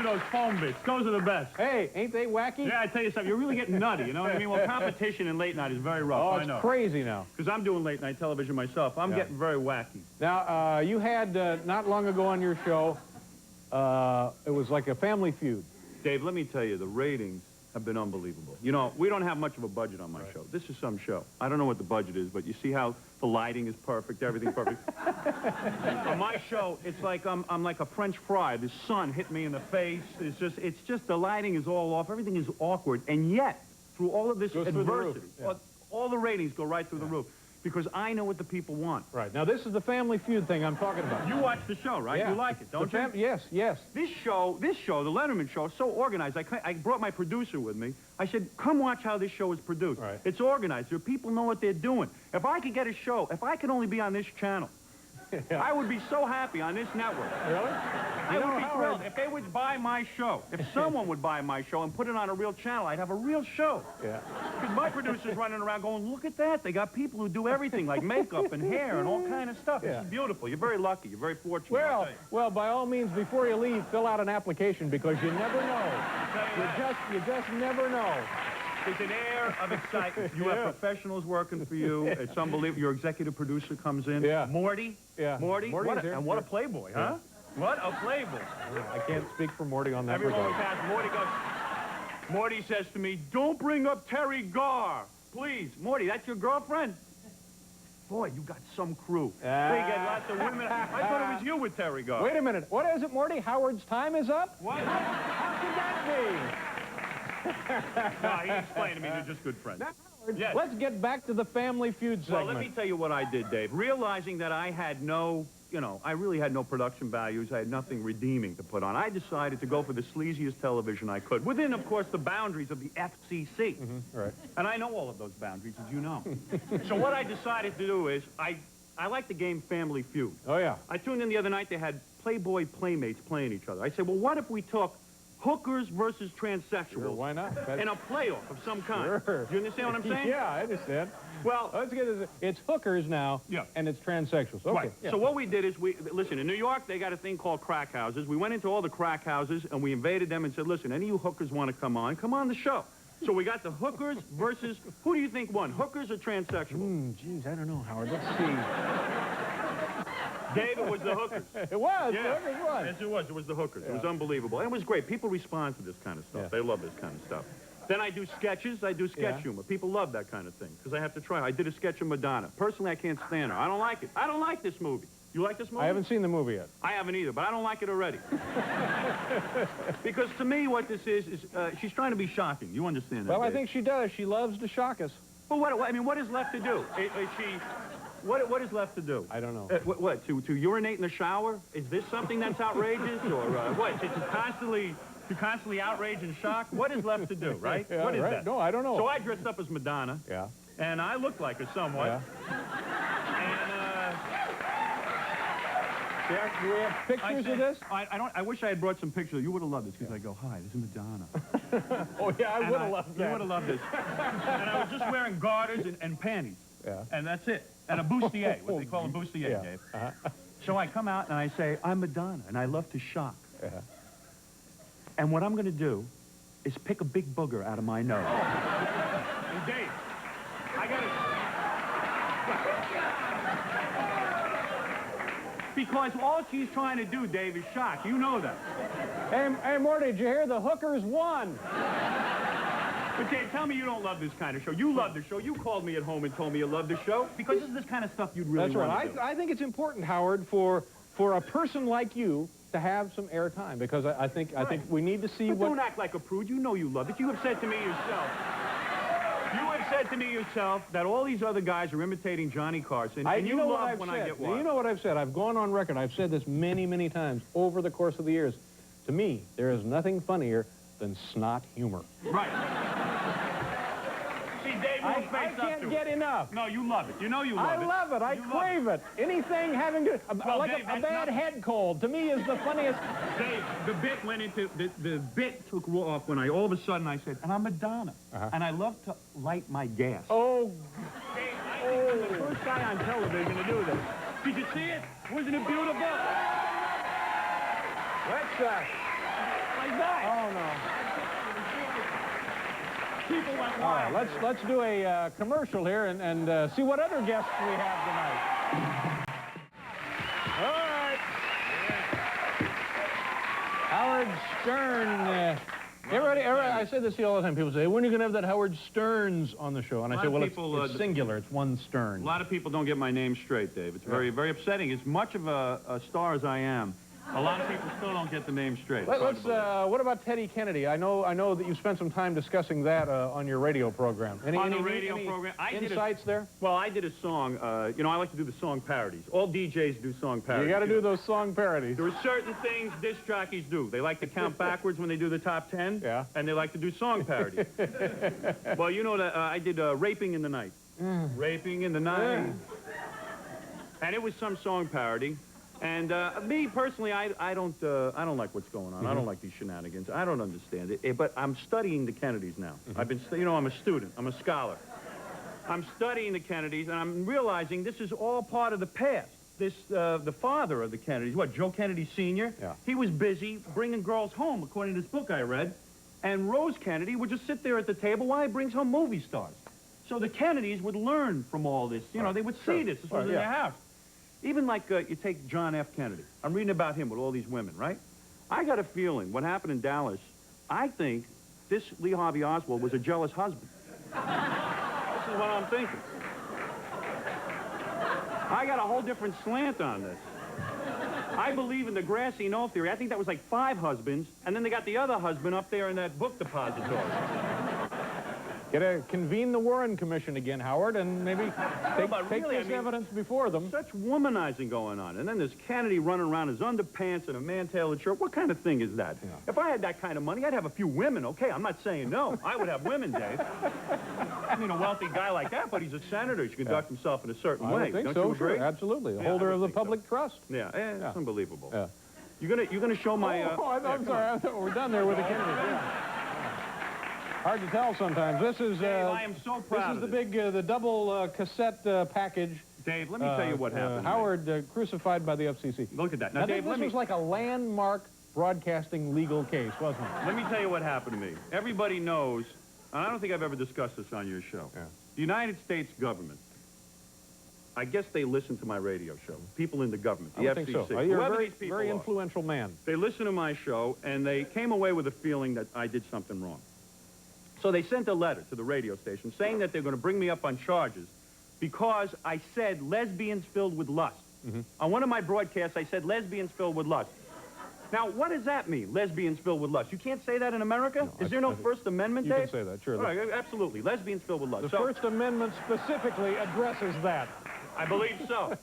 those foam bits. Those are the best. Hey, ain't they wacky? Yeah, I tell you something. You're really getting nutty, you know what I mean? Well, competition in late night is very rough, Oh, I know. it's crazy now. Because I'm doing late night television myself. I'm getting very wacky. Now, you had, not long ago on your show, it was like a family feud. Dave, let me tell you, the ratings have been unbelievable. You know, we don't have much of a budget on my show. This is some show. I don't know what the budget is, but you see how the lighting is perfect, everything's perfect. On my show, it's like I'm like a French fry. The sun hit me in the face. It's just the lighting is all off. Everything is awkward. And yet, through all of this adversity, all the ratings go right through the roof. Because I know what the people want. Right. Now, this is the family feud thing I'm talking about. You watch the show, right? Yeah. You like it, don't you? Yes, yes. This show, the Letterman show, is so organized. I brought my producer with me. I said, come watch how this show is produced. Right. It's organized. Your people know what they're doing. If I could get a show, if I could only be on this channel, I would be so happy on this network. Really? I would be thrilled. If they would buy my show, if someone would buy my show and put it on a real channel, I'd have a real show. Yeah. Because my producer's running around going, look at that. They got people who do everything, like makeup and hair and all kind of stuff. Yeah. It's beautiful. You're very lucky. You're very fortunate. Well, by all means, before you leave, fill out an application because you never know. You just never know. There's an air of excitement. You have professionals working for you. It's unbelievable. Your executive producer comes in. Yeah. Morty. Yeah. Morty. Morty's here. And what a playboy, huh? What a playboy. I can't speak for Morty on that Everyone we regard. pass, Morty says to me, don't bring up Terry Garr. Please. Morty, that's your girlfriend? Boy, you got some crew. They get lots of women. I thought it was you with Terry Garr. Wait a minute. What is it, Morty? Howard's time is up? What? How could that be? No, he explained to me they're just good friends. Yes. Let's get back to the family feud segment. Well, let me tell you what I did, Dave. Realizing that I had no, I really had no production values. I had nothing redeeming to put on. I decided to go for the sleaziest television I could, within, of course, the boundaries of the FCC. Right. And I know all of those boundaries, as you know. So what I decided to do is, I like the game Family Feud. Oh, yeah. I tuned in the other night. They had Playboy playmates playing each other. I said, well, what if we took hookers versus transsexuals? Sure, why not? In a playoff of some kind. Sure. Do you understand what I'm saying? Yeah, I understand. Well, let's get this. It's hookers now, and it's transsexuals. Okay. Right. Yeah. So what we did is, listen, in New York, they got a thing called crack houses. We went into all the crack houses, and we invaded them and said, listen, any of you hookers want to come on the show. So we got the hookers versus, who do you think won, hookers or transsexuals? Geez, I don't know, Howard. Let's see. Dave, it was the hookers. It was. Yeah. The hookers won. Yes, it was. It was the hookers. Yeah. It was unbelievable. And it was great. People respond to this kind of stuff. Yeah. They love this kind of stuff. Then I do sketches. I do sketch humor. People love that kind of thing because I have to try. I did a sketch of Madonna. Personally, I can't stand her. I don't like it. I don't like this movie. You like this movie? I haven't seen the movie yet. I haven't either, but I don't like it already. Because to me, what this is she's trying to be shocking. You understand that? Well, I Dave? think she does. She loves to shock us. Well, what is left to do? What is left to do? I don't know. What? To urinate in the shower? Is this something that's outrageous, or what? To constantly outrage and shock? What is left to do? Right? Yeah, what is right. that? No, I don't know. So I dressed up as Madonna. Yeah. And I looked like her somewhat. Yeah. And do we have pictures of this? I wish I had brought some pictures. You would have loved this because I go, hi, this is Madonna. Oh yeah, I would have loved that. You would have loved this. And I was just wearing garters and panties. Yeah. And that's it. And a bustier, what they call a bustier, Dave. So I come out and I say, I'm Madonna, and I love to shock. And what I'm going to do is pick a big booger out of my nose. And Dave, I got to... Because all she's trying to do, Dave, is shock. You know that. Hey, Morty, did you hear the hookers won? But Dave, tell me you don't love this kind of show. You love the show. You called me at home and told me you love the show. Because this is this kind of stuff you'd really want to do. I think it's important, Howard, for a person like you to have some airtime. Because I think we need to see Don't act like a prude. You know you love it. You have said to me yourself. That all these other guys are imitating Johnny Carson, and you love when I get wild. You know what I've said. I've gone on record. I've said this many, many times over the course of the years. To me, there is nothing funnier than snot humor. Right. See, Dave won't face up to it. I can't get enough. No, you love it. You know you love it. I love it. I crave it. Anything having to... like Dave, a bad head cold, to me, is the funniest... Dave, the bit went into... The bit took off when all of a sudden I said, and I'm Madonna. And I love to light my gas. Oh. Dave, I think I'm the first guy on television to do this. Did you see it? Wasn't it beautiful? Let's, like that. Oh, no. People went All right, wild. let's do a commercial here and see what other guests we have tonight. All right. Howard Stern. Everybody, I say this to you all the time. People say, when are you going to have that Howard Stearns on the show? And I say, well, it's singular. It's one Stern. A lot of people don't get my name straight, Dave. It's very, very upsetting. As much of a star as I am, a lot of people still don't get the name straight. What about Teddy Kennedy? I know that you spent some time discussing that on your radio program. Any Program? Insights there? Well, I did a song. I like to do the song parodies. All DJs do song parodies. You got to do those song parodies. There are certain things disc jockeys do. They like to count backwards when they do the top 10. Yeah. And they like to do song parodies. Well, you know that I did Raping in the Night. Raping in the Night. And it was some song parody. And me personally, I don't like what's going on. I don't like these shenanigans. I don't understand it. But I'm studying the Kennedys now. I've been, I'm a student. I'm a scholar. I'm studying the Kennedys, and I'm realizing this is all part of the past. The father of the Kennedys, Joe Kennedy Sr. Yeah. He was busy bringing girls home, according to this book I read. And Rose Kennedy would just sit there at the table while he brings home movie stars. So the Kennedys would learn from all this. They would see this. This was in their house. Even like you take John F. Kennedy. I'm reading about him with all these women, right? I got a feeling what happened in Dallas, I think this Lee Harvey Oswald was a jealous husband. This is what I'm thinking. I got a whole different slant on this. I believe in the grassy knoll theory. I think that was like 5 husbands, and then they got the other husband up there in that book depository. Convene the Warren Commission again, Howard, and maybe take this evidence before them. Such womanizing going on. And then there's Kennedy running around in his underpants and a man-tailored shirt. What kind of thing is that? Yeah. If I had that kind of money, I'd have a few women, okay? I'm not saying no. I would have women, Dave. I mean, a wealthy guy like that, but he's a senator. He should conduct himself in a certain way. I think Don't so, you agree? Sure, absolutely. A holder of the public trust. Yeah, it's unbelievable. Yeah. You're gonna show my... I'm sorry. I thought we're done there with the Kennedys. Yeah. Hard to tell sometimes. This is. Dave, I am so proud. This is the double cassette package. Dave, let me tell you what happened. Howard crucified by the FCC. Look at that. Now Dave, this was like a landmark broadcasting legal case, wasn't it? Let me tell you what happened to me. Everybody knows, and I don't think I've ever discussed this on your show. Yeah. The United States government. I guess they listen to my radio show. People in the government, the I FCC. think so. You're a these people very are. influential man. They listen to my show, and they came away with a feeling that I did something wrong. So they sent a letter to the radio station saying that they're going to bring me up on charges because I said lesbians filled with lust. On one of my broadcasts, I said lesbians filled with lust. Now, what does that mean, lesbians filled with lust? You can't say that in America? No, Is there no First Amendment, Dave? You can say that, sure. Right, absolutely. Lesbians filled with lust. The First Amendment specifically addresses that. I believe so.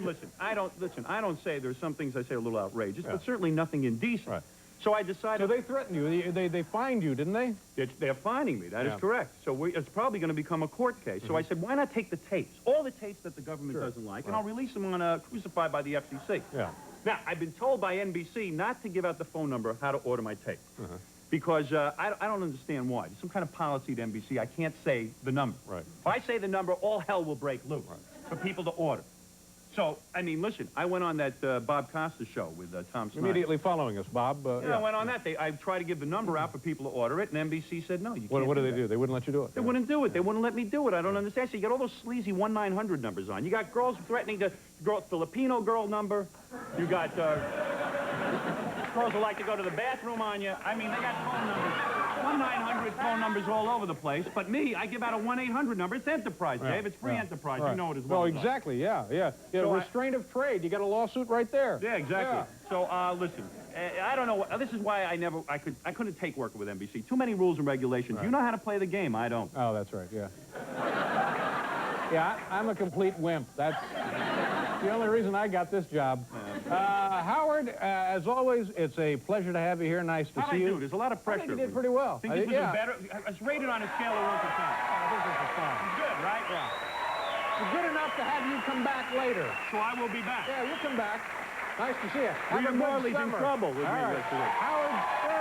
Listen, I don't say there's some things I say are a little outrageous, but certainly nothing indecent. Right. So I decided... So they threatened you. They fined you, didn't they? They're fining me. That is correct. So it's probably going to become a court case. So I said, why not take the tapes, all the tapes that the government doesn't like, and I'll release them on Crucified by the FCC. Yeah. Now, I've been told by NBC not to give out the phone number how to order my tape. Because I don't understand why. There's some kind of policy at NBC. I can't say the number. Right. If I say the number, all hell will break loose for people to order. So, I mean, listen, I went on that Bob Costas show with Tom Snyder. Immediately following us, Bob. I went on that. I tried to give the number out for people to order it, and NBC said, no, you can't. What did they do? They wouldn't let you do it? They wouldn't do it. They wouldn't let me do it. I don't understand. So you got all those sleazy 1-900 numbers on. You got girls threatening to Filipino girl number. You got girls who like to go to the bathroom on you. I mean, they got phone numbers. 1-900 phone numbers all over the place. But me, I give out a 1-800 number. It's enterprise, Dave. It's free enterprise. Right. You know it as well. Oh, exactly. Yeah. So restraint of trade. You got a lawsuit right there. Yeah, exactly. Yeah. So, listen, I don't know. This is why I couldn't take working with NBC. Too many rules and regulations. Right. You know how to play the game. I don't. Oh, that's right. Yeah. Yeah, I'm a complete wimp. That's the only reason I got this job. Howard, as always, it's a pleasure to have you here. Nice to see you. There's a lot of pressure. I think you did pretty well. I think this was better. It's rated on a scale of 1 to 10. I think this is fine. It's good, right? Yeah. It's good enough to have you come back later. So I will be back. Yeah, you'll come back. Nice to see you. William Morley's in trouble with me yesterday. Howard Stern.